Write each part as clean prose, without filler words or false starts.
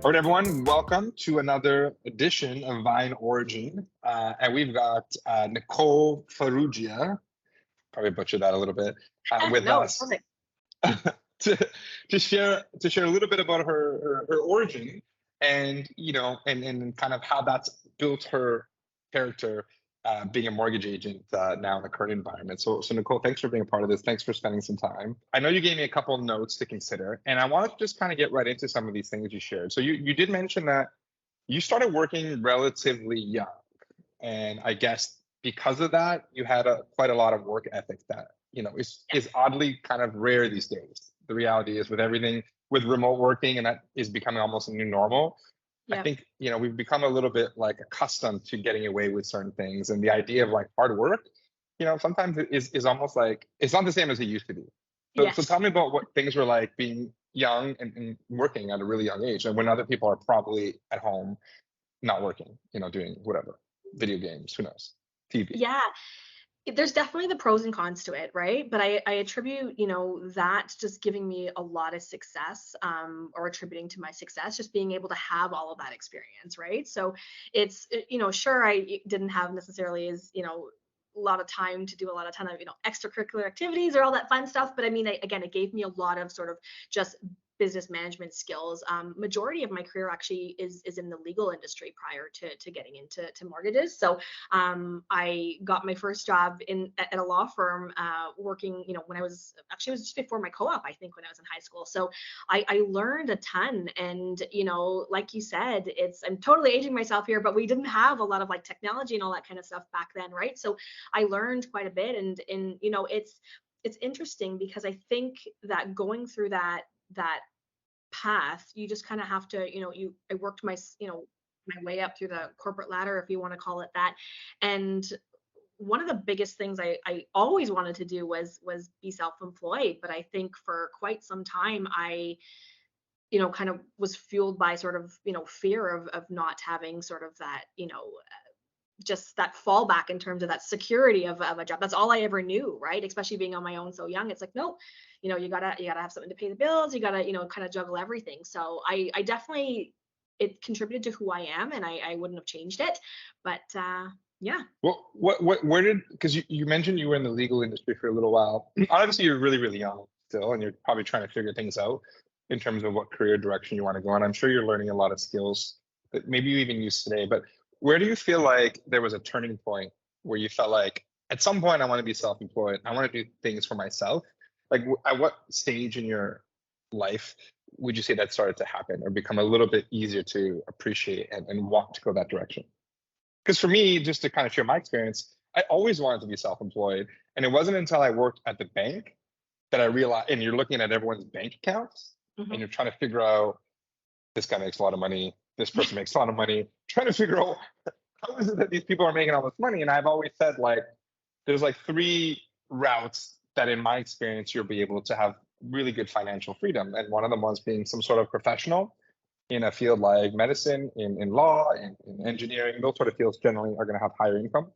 All right, everyone, welcome to another edition of Vine Origin. And we've got Nicole Farrugia, probably butchered that a little bit, with No, it's us perfect. to share a little bit about her origin and and kind of how that's built her character being a mortgage agent now in the current environment. So Nicole, thanks for being a part of this. Thanks for spending some time. I know you gave me a couple of notes to consider, and I wanted to just kind of get right into some of these things you shared. So you did mention that you started working relatively young, and I guess because of that, you had quite a lot of work ethic that is oddly kind of rare these days. The reality is with everything with remote working, and that is becoming almost a new normal. I Yeah. think we've become a little bit like accustomed to getting away with certain things, and the idea of like hard work, sometimes it is almost like it's not the same as it used to be. So Yes. tell me about what things were like being young and working at a really young age, and when other people are probably at home not working, doing whatever, video games, who knows, TV. Yeah. There's definitely the pros and cons to it, right? But I attribute, that just giving me a lot of success, or attributing to my success, just being able to have all of that experience, right? So sure, I didn't have necessarily a lot of time to do a lot of ton of, extracurricular activities or all that fun stuff. But I mean, again, it gave me a lot of sort of just business management skills. Majority of my career actually is in the legal industry prior to getting into mortgages. So I got my first job at a law firm, working, when I was actually, it was just before my co-op, I think, when I was in high school. So I learned a ton. And, like you said, I'm totally aging myself here, but we didn't have a lot of like technology and all that kind of stuff back then, right? So I learned quite a bit. And it's interesting because I think that going through that path, you just kind of have to, I worked my way up through the corporate ladder, if you want to call it that. And one of the biggest things I always wanted to do was be self-employed. But I think for quite some time, I kind of was fueled by sort of fear of not having sort of that just that fallback in terms of that security of a job. That's all I ever knew, right? Especially being on my own so young. It's like, no, you gotta have something to pay the bills. You gotta, kind of juggle everything. So I definitely, it contributed to who I am, and I wouldn't have changed it. But yeah. Well, where did, because you mentioned you were in the legal industry for a little while. Obviously, you're really, really young still, and you're probably trying to figure things out in terms of what career direction you want to go in. I'm sure you're learning a lot of skills that maybe you even use today. But where do you feel like there was a turning point where you felt like at some point I want to be self-employed, I want to do things for myself? Like at what stage in your life would you say that started to happen or become a little bit easier to appreciate and want to go that direction? Because for me, just to kind of share my experience, I always wanted to be self-employed. And it wasn't until I worked at the bank that I realized, and you're looking at everyone's bank accounts and Hmm. you're trying to figure out, this guy makes a lot of money, this person makes a lot of money, trying to figure out how is it that these people are making all this money. And I've always said, like, there's like three routes that in my experience, you'll be able to have really good financial freedom. And one of them was being some sort of professional in a field like medicine, in law, in engineering. Those sort of fields generally are going to have higher income.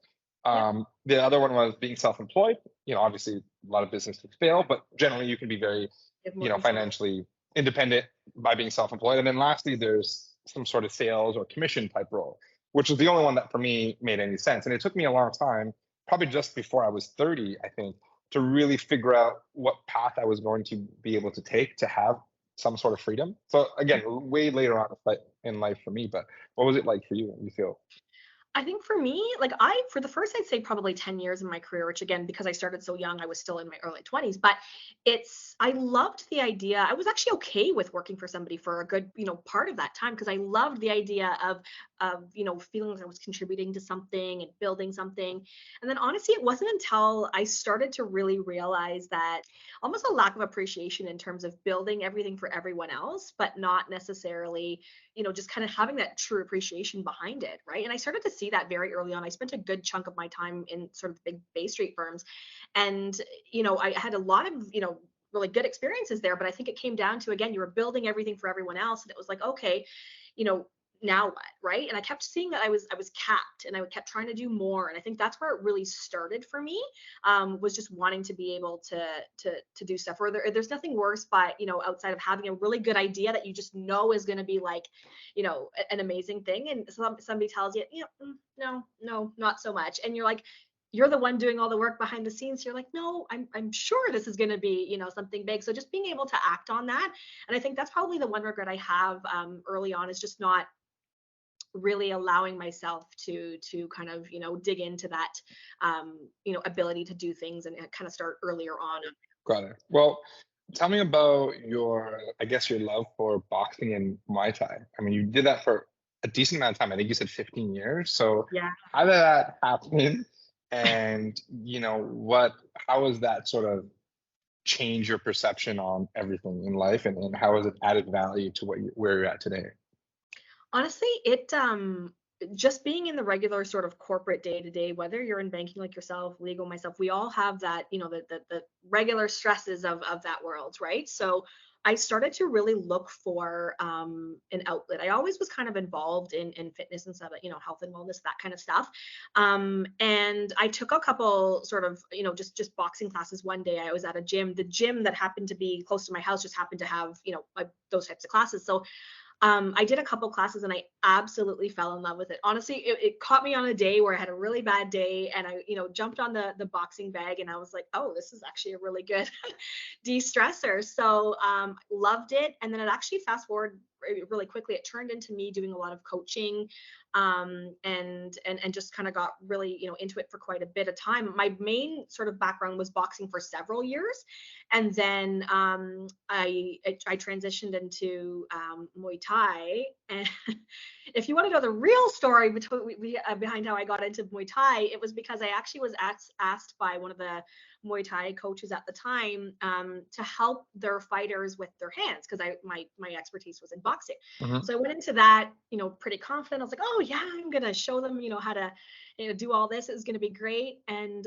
Yep. The other one was being self-employed. Obviously a lot of businesses fail, but generally you can be very, You have more control. financially independent by being self-employed. And then lastly, there's some sort of sales or commission type role, which was the only one that for me made any sense. And it took me a long time, probably just before I was 30, I think, to really figure out what path I was going to be able to take to have some sort of freedom. So again, way later on in life for me, but what was it like for you? You feel? I think for me, like for the first, I'd say probably 10 years in my career, which again, because I started so young, I was still in my early 20s, but I loved the idea. I was actually okay with working for somebody for a good, part of that time, because I loved the idea of, feeling like I was contributing to something and building something. And then honestly, it wasn't until I started to really realize that almost a lack of appreciation in terms of building everything for everyone else, but not necessarily just kind of having that true appreciation behind it, right? And I started to see that very early on. I spent a good chunk of my time in sort of big Bay Street firms, and I had a lot of really good experiences there. But I think it came down to, again, you were building everything for everyone else, and it was like, okay, you know now what, right? And I kept seeing that I was capped, and I kept trying to do more. And I think that's where it really started for me, was just wanting to be able to do stuff. Where there's nothing worse, but outside of having a really good idea that you just know is going to be like, an amazing thing, and somebody tells you, no, no, not so much, and you're like, you're the one doing all the work behind the scenes. You're like, no, I'm sure this is going to be, something big. So just being able to act on that. And I think that's probably the one regret I have, early on, is just not really allowing myself to kind of, dig into that, ability to do things, and kind of start earlier on. Got it. Well, tell me about I guess your love for boxing and Muay Thai. I mean, you did that for a decent amount of time. I think you said 15 years. So Yeah. how did that happen? And, how has that sort of changed your perception on everything in life, and how has it added value to where you're at today? Honestly, it just being in the regular sort of corporate day to day, whether you're in banking like yourself, legal, myself, we all have that, the regular stresses of that world, right? So I started to really look for, an outlet. I always was kind of involved in fitness and stuff, health and wellness, that kind of stuff. And I took a couple sort of, just boxing classes one day. I was at a gym. The gym that happened to be close to my house just happened to have, those types of classes. So I did a couple classes, and I absolutely fell in love with it. Honestly, it caught me on a day where I had a really bad day, and I, jumped on the boxing bag, and I was like, oh, this is actually a really good de-stressor. So loved it. And then it actually, fast forward really quickly, it turned into me doing a lot of coaching, and just kind of got really, into it for quite a bit of time. My main sort of background was boxing for several years, and then I transitioned into Muay Thai. And if you want to know the real story behind how I got into Muay Thai, it was because I actually was asked by one of the Muay Thai coaches at the time, to help their fighters with their hands, because my expertise was in boxing. Mhm. So I went into that, pretty confident. I was like, oh yeah, I'm gonna show them, how to, do all this. It's gonna be great. And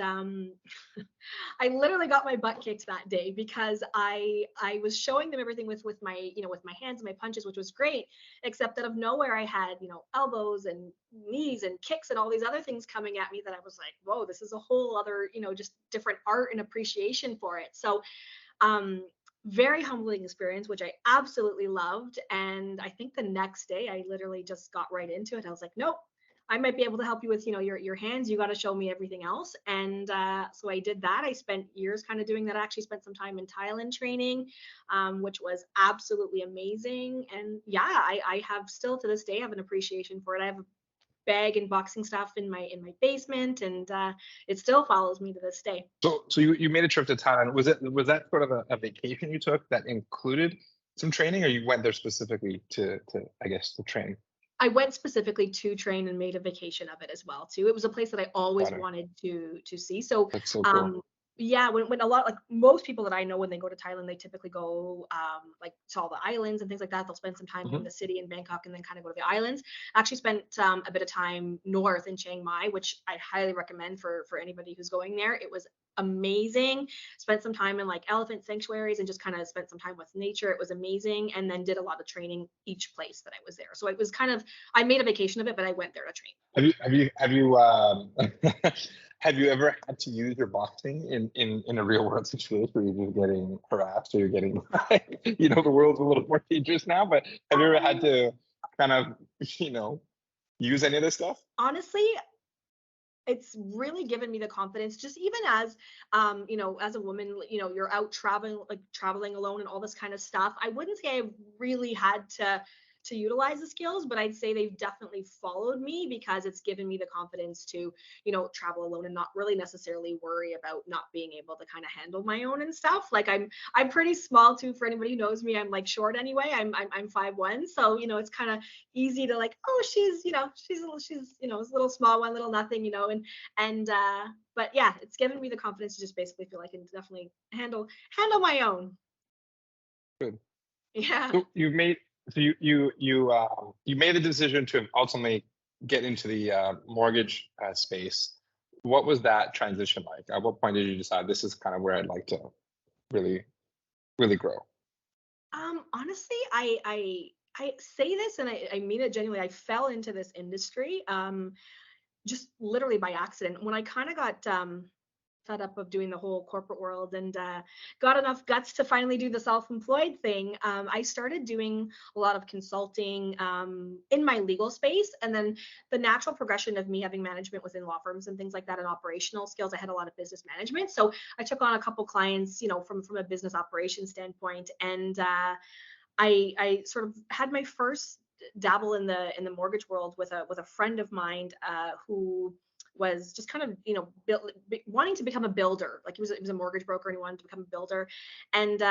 I literally got my butt kicked that day, because I was showing them everything with my, with my hands and my punches, which was great, except that of nowhere I had, elbows and knees and kicks and all these other things coming at me, that I was like, whoa, this is a whole other, just different art and appreciation for it. So um very humbling experience, which I absolutely loved. And I think the next day I literally just got right into it. I was like, nope, I might be able to help you with, your hands. You got to show me everything else. And so I did that. I spent years kind of doing that. I actually spent some time in Thailand training, which was absolutely amazing. And yeah, I have still to this day have an appreciation for it. I have a bag and boxing stuff in my basement, and it still follows me to this day. So you made a trip to Thailand. Was that sort of a vacation you took that included some training, or you went there specifically to I guess to train? I went specifically to train and made a vacation of it as well too. It was a place that I always Got it. wanted to see. So That's so cool. um yeah, when a lot, like most people that I know, when they go to Thailand, they typically go like to all the islands and things like that. They'll spend some time in Mhm. the city in Bangkok, and then kind of go to the islands. I actually spent a bit of time north in Chiang Mai, which I highly recommend for anybody who's going there. It was amazing. Spent some time in like elephant sanctuaries, and just kind of spent some time with nature. It was amazing. And then did a lot of training each place that I was there. So it was kind of, I made a vacation of it, but I went there to train. Have you ever had to use your boxing in a real world situation where you're just getting harassed, or you're getting the world's a little more dangerous now, but have you ever had Um, to kind of, use any of this stuff? Honestly, it's really given me the confidence, just even as as a woman, you're out traveling alone and all this kind of stuff. I wouldn't say I've really had to utilize the skills, but I'd say they've definitely followed me, because it's given me the confidence to, travel alone and not really necessarily worry about not being able to kind of handle my own and stuff. Like I'm pretty small too. For anybody who knows me, I'm like short anyway. I'm 5'1", so it's kind of easy to like, oh, she's a little small one, little nothing, and but yeah, it's given me the confidence to just basically feel I can definitely handle my own. Good. Yeah. So you made the decision to ultimately get into the mortgage space. What was that transition like? At what point did you decide this is kind of where I'd like to really, really grow? Honestly, I I say this and I mean it genuinely. I fell into this industry just literally by accident. When I kind of got fed up of doing the whole corporate world and got enough guts to finally do the self-employed thing, I started doing a lot of consulting in my legal space. And then the natural progression of me having management within law firms and things like that and operational skills, I had a lot of business management. So I took on a couple clients, from a business operations standpoint. And I sort of had my first dabble in the mortgage world with a friend of mine who was just kind of wanting to become a builder. Like he was a mortgage broker and he wanted to become a builder. And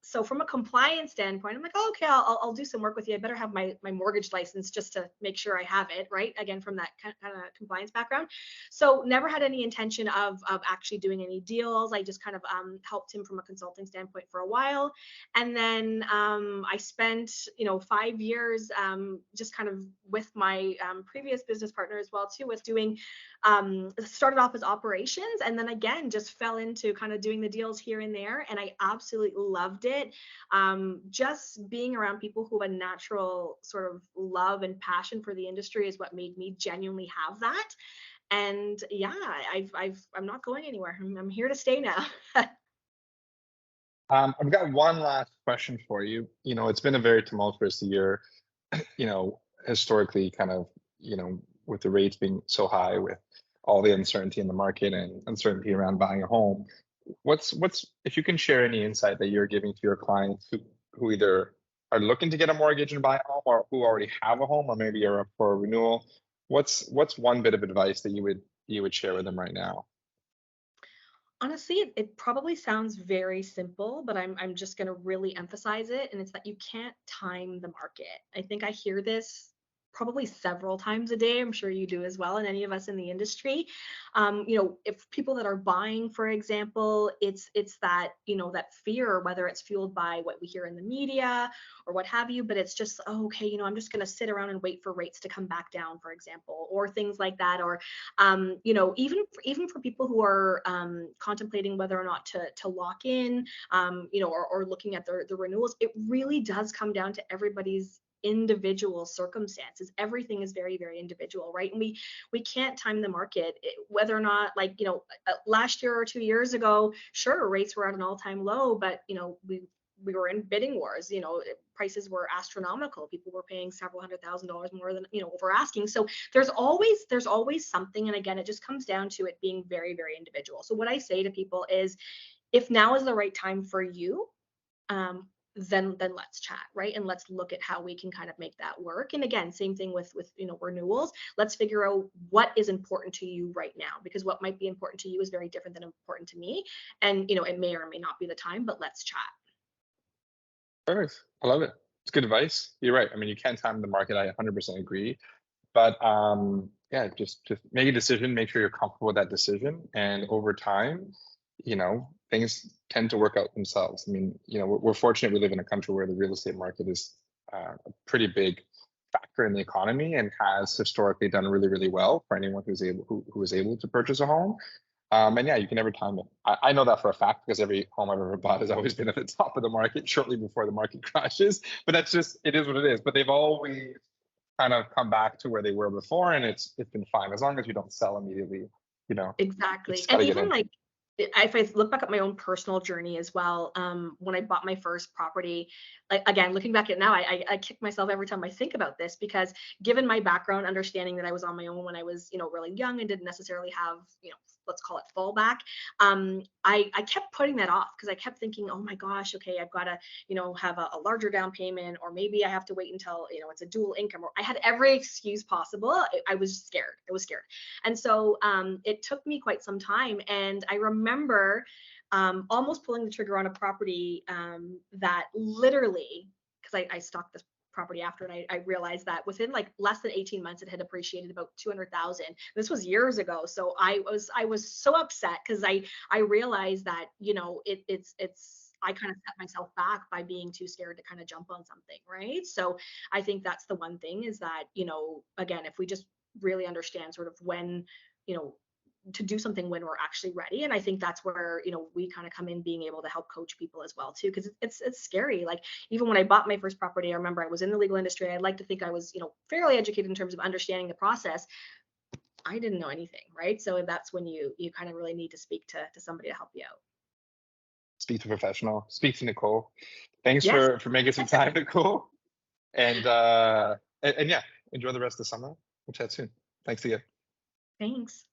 so from a compliance standpoint, I'm like, oh, okay, I'll do some work with you. I better have my mortgage license just to make sure I have it, right? Again, from that kind of compliance background. So never had any intention of actually doing any deals. I just kind of helped him from a consulting standpoint for a while. And then I spent 5 years just kind of with my previous business partner as well too, with doing started off as operations, and then again just fell into kind of doing the deals here and there, and I absolutely loved it. Just being around people who have a natural sort of love and passion for the industry is what made me genuinely have that. And yeah, I'm not going anywhere. I'm here to stay now. I've got one last question for you. It's been a very tumultuous year, historically, kind of, with the rates being so high, with all the uncertainty in the market and uncertainty around buying a home. What's if you can share any insight that you're giving to your clients who either are looking to get a mortgage and buy a home, or who already have a home, or maybe are up for a renewal. What's one bit of advice that you would share with them right now? Honestly, it probably sounds very simple, but I'm just going to really emphasize it. And it's that you can't time the market. I think I hear this probably several times a day. I'm sure you do as well, and any of us in the industry. If people that are buying, for example, it's that that fear, whether it's fueled by what we hear in the media or what have you, but it's just, oh, okay, I'm just going to sit around and wait for rates to come back down, for example, or things like that, or even for people who are contemplating whether or not to lock in, or looking at the renewals, it really does come down to everybody's individual circumstances. Everything is very, very individual, right? And we can't time the market. Whether or not, last year or 2 years ago, sure, rates were at an all-time low, but we were in bidding wars. Prices were astronomical. People were paying several $100,000 more than over asking. So there's always something. And again, it just comes down to it being very, very individual. So what I say to people is, if now is the right time for you, then let's chat, right? And let's look at how we can kind of make that work. And again, same thing with renewals. Let's figure out what is important to you right now, because what might be important to you is very different than important to me. And it may or may not be the time, but let's chat. Perfect. I love it. It's good advice. You're right. I mean, you can't time the market. I 100% agree. But yeah, just make a decision. Make sure you're comfortable with that decision, and over time, things tend to work out themselves. I mean, we're fortunate we live in a country where the real estate market is a pretty big factor in the economy and has historically done really, really well for anyone who is able to purchase a home. And yeah, you can never time it. I know that for a fact, because every home I've ever bought has always been at the top of the market shortly before the market crashes. But that's just, it is what it is. But they've always kind of come back to where they were before, and it's been fine as long as you don't sell immediately. You Exactly. just And gotta get even in. like, if I look back at my own personal journey as well, when I bought my first property, like again, looking back at it now, I kick myself every time I think about this, because given my background, understanding that I was on my own when I was, really young and didn't necessarily have, let's call it fallback, I kept putting that off, because I kept thinking, oh my gosh, okay, I've got to, have a larger down payment, or maybe I have to wait until, it's a dual income, or I had every excuse possible. I was scared. I was scared. And so it took me quite some time. And I remember almost pulling the trigger on a property that literally, because I stalked this property after, and I realized that within like less than 18 months it had appreciated about 200,000. This was years ago. So I was so upset, because I realized that it's I kind of set myself back by being too scared to kind of jump on something, right? So I think that's the one thing, is that again, if we just really understand sort of when you know to do something when we're actually ready. And I think that's where, we kind of come in, being able to help coach people as well too, because it's scary. Like, even when I bought my first property, I remember I was in the legal industry. I'd like to think I was, fairly educated in terms of understanding the process. I didn't know anything, right? So that's when you kind of really need to speak to somebody to help you out. Speak to a professional. Speak to Nicole. Thanks Yes. for making some time, Nicole. And yeah, enjoy the rest of the summer. We'll chat soon. Thanks again. Thanks.